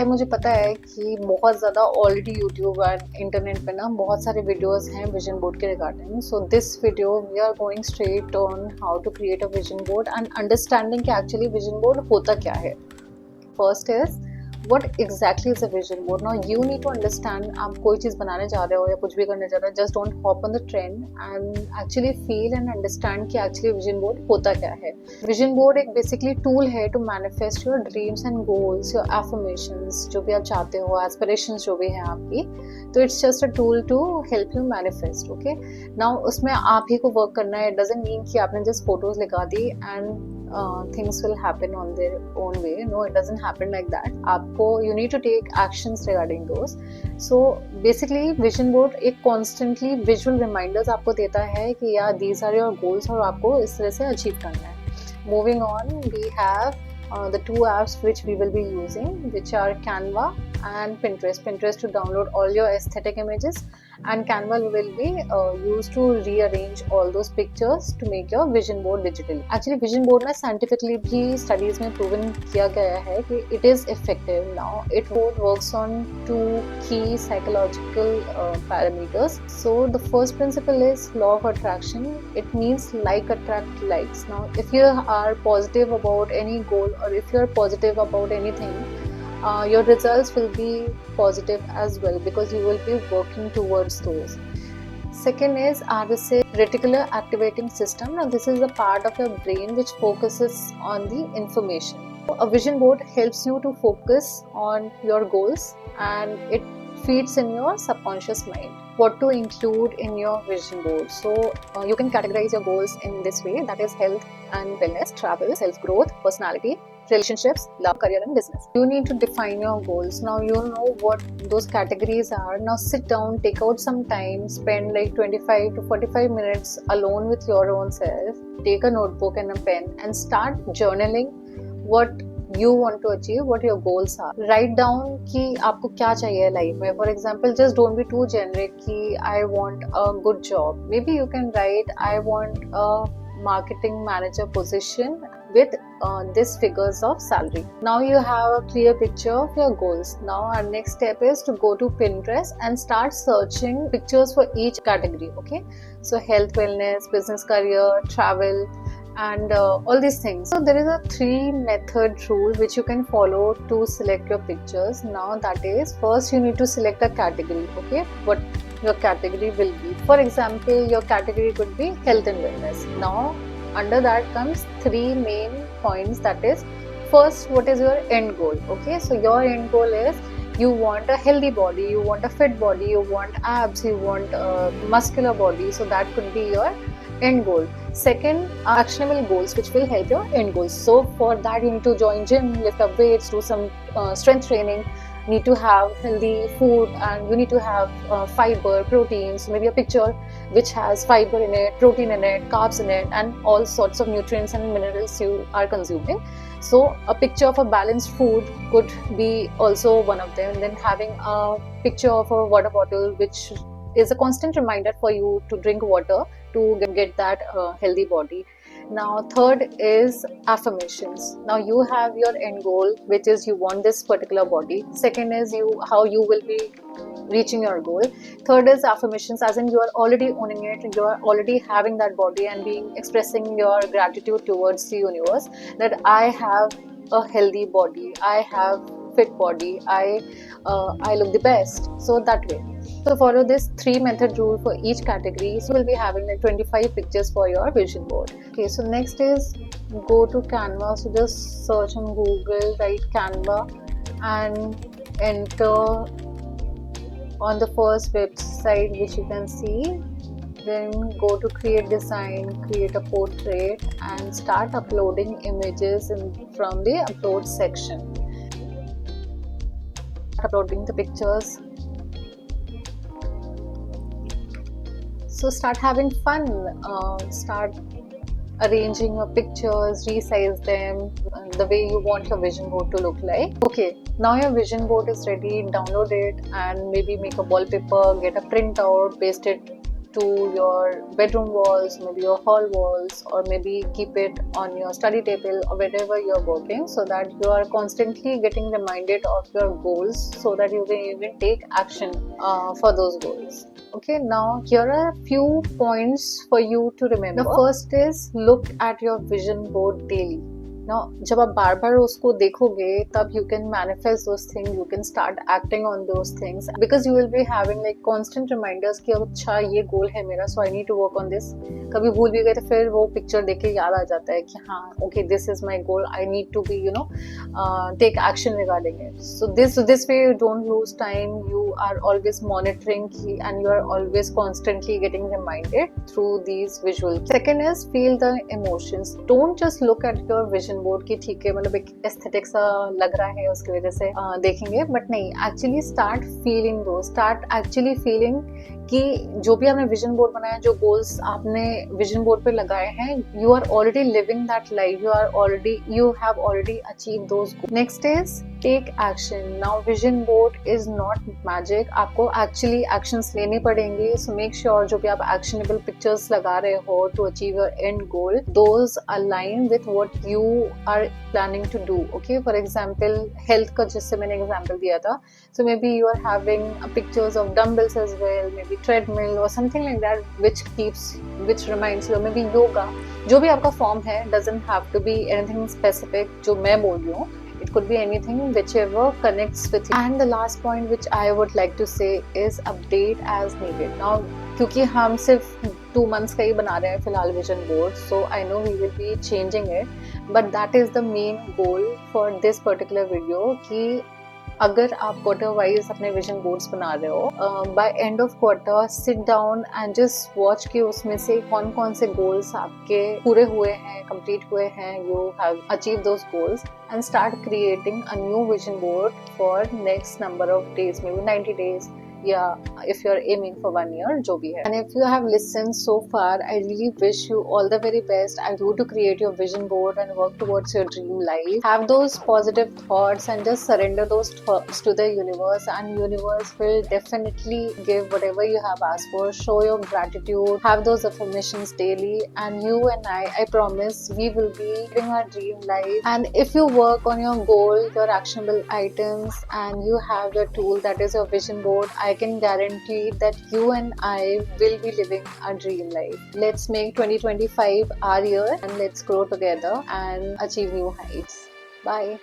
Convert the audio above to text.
है, मुझे पता है कि बहुत ज़्यादा ऑलरेडी यूट्यूब और इंटरनेट पे ना बहुत सारे वीडियोस हैं विजन बोर्ड के regarding. So this video we are going straight on how to create a vision board and understanding कि एक्चुअली विजन बोर्ड होता क्या है. First is what exactly is a vision board. Now you need to understand, आप कोई चीज़ बनाने जा रहे हो या कुछ भी करने जा रहे हो, just don't hop on the trend and actually feel and understand कि actually vision board होता क्या है. Vision board एक basically tool है to manifest your dreams and goals, your affirmations, जो भी आप चाहते हो, aspirations जो भी हैं आपकी, तो it's just a tool to help you manifest. Okay, now उसमें आप ही को work करना है. It doesn't mean कि आपने just photos लगा दी and things will happen on their own way. No, it doesn't happen like that. आपको you need to take actions regarding those. So basically vision board एक constantly visual reminders आपको देता है कि यार these are your goals और आपको इस तरह से achieve करना है. Moving on, we have the two apps which we will be using, which are Canva and Pinterest. Pinterest to download all your aesthetic images, and Canva will be used to rearrange all those pictures to make your vision board digitally. Actually vision board ना scientifically भी studies में proven किया गया है कि it is effective. Now it works on two key psychological parameters. So the first principle is law of attraction. It means like attract likes. Now if you are positive about any goal or if you are positive about anything, your results will be positive as well because you will be working towards those. Second is RSA, reticular activating system. Now this is a part of your brain which focuses on the information. A vision board helps you to focus on your goals and it feeds in your subconscious mind. What to include in your vision board? So you can categorize your goals in this way, that is health and wellness, travel, self-growth, personality, relationships, love, career and business. You need to define your goals. Now you know what those categories are. Now sit down, take out some time, spend like 25 to 45 minutes alone with your own self. Take a notebook and a pen and start journaling what you want to achieve, what your goals are. Write down कि आपको क्या चाहिए life में. For example, just don't be too generic कि I want a good job. Maybe you can write I want a marketing manager position with this figures of salary. Now you have a clear picture of your goals. Now our next step is to go to Pinterest and start searching pictures for each category. Okay, so health, wellness, business, career, travel and all these things. So there is a 3-method rule which you can follow to select your pictures. Now that is, first you need to select a category. Okay, what your category will be. For example, your category could be health and wellness. Now under that comes 3 main points, that is, first, what is your end goal? Okay, so your end goal is you want a healthy body, you want a fit body, you want abs, you want a muscular body. So that could be your end goal. Second, actionable goals which will help your end goals. So for that you need to join gym, lift up weights, do some strength training, need to have healthy food, and you need to have fiber, proteins, maybe a picture which has fiber in it, protein in it, carbs in it, and all sorts of nutrients and minerals you are consuming. So a picture of a balanced food could be also one of them. And then having a picture of a water bottle which is a constant reminder for you to drink water to get that healthy body. Now third is affirmations. Now you have your end goal, which is you want this particular body. Second is how you will be reaching your goal. Third is affirmations, as in you are already owning it, you are already having that body and expressing your gratitude towards the universe that I have a healthy body, I have fit body, I look the best. So that way. So follow this 3-method rule for each category. So we'll be having like 25 pictures for your vision board. Okay, so next is go to Canva. So just search on Google, write Canva and enter on the first website which you can see. Then go to create design, create a portrait and start uploading images from the upload section. Uploading the pictures. So start having fun, start arranging your pictures, resize them the way you want your vision board to look like. Okay, now your vision board is ready, download it and maybe make a wallpaper, get a printout, paste it to your bedroom walls, maybe your hall walls, or maybe keep it on your study table or wherever you're working, so that you are constantly getting reminded of your goals, so that you can even take action for those goals. Okay, now here are a few points for you to remember. The first is look at your vision board daily. Now, जब आप बार बार उसको देखोगे तब you can manifest those things, you can start acting on those things, because you will be having like constant reminders कि अच्छा ये गोल है मेरा, so I need to work on this. कभी भूल भी गए तो फिर वो पिक्चर देख के याद आ जाता है कि हाँ okay, this is my goal, I need to be take action regarding it. So this way you don't lose time, you are always monitoring and you are always constantly getting reminded through these visuals. Second is feel the emotions. Don't just look at your vision board की ठीक है, मतलब एक aesthetic सा लग रहा है उसकी वजह से देखेंगे, बट नहीं, एक्चुअली स्टार्ट फीलिंग दो, स्टार्ट एक्चुअली फीलिंग कि जो भी आपने विजन बोर्ड बनाया, जो गोल्स आपने विजन बोर्ड पे लगाए हैं, you are already living that life, you have already achieve those goals. Next is take action. Now vision board is not magic, आपको एक्चुअली एक्शंस लेने पड़ेंगे. सो मेक श्योर जो भी आप एक्शनेबल पिक्चर्स लगा रहे हो to achieve your end goal, those align with what you are planning to do. Okay, for example health का जिससे मैंने एग्जाम्पल दिया था, so maybe you are having pictures of dumbbells as well, maybe treadmill or something like that which reminds you, or maybe yoga. जो भी आपका form है, doesn't have to be anything specific जो मैं बोल रही हूँ, it could be anything whichever connects with you. And the last point which I would like to say is update as needed. Now क्योंकि हम सिर्फ 2 months का ही बना रहे हैं फिलहाल vision board, so I know we will be changing it, but that is the main goal for this particular video कि अगर आप क्वार्टर वाइज अपने विजन बोर्ड्स बना रहे हो, by end of quarter sit down and just watch कि उसमें से कौन कौन से गोल्स आपके पूरे हुए हैं, कंप्लीट हुए हैं, you have achieve those goals, and start creating a new vision board for next number of days, may be 90 days, yeah, if you're aiming for 1 year, जो भी है. And if you have listened so far, I really wish you all the very best. I do to create your vision board and work towards your dream life. Have those positive thoughts and just surrender those thoughts to the universe, and universe will definitely give whatever you have asked for. Show your gratitude, have those affirmations daily, and you and I promise we will be living our dream life. And if you work on your goal, your actionable items, and you have your tool, that is your vision board, I can guarantee that you and I will be living our dream life. Let's make 2025 our year, and let's grow together and achieve new heights. Bye.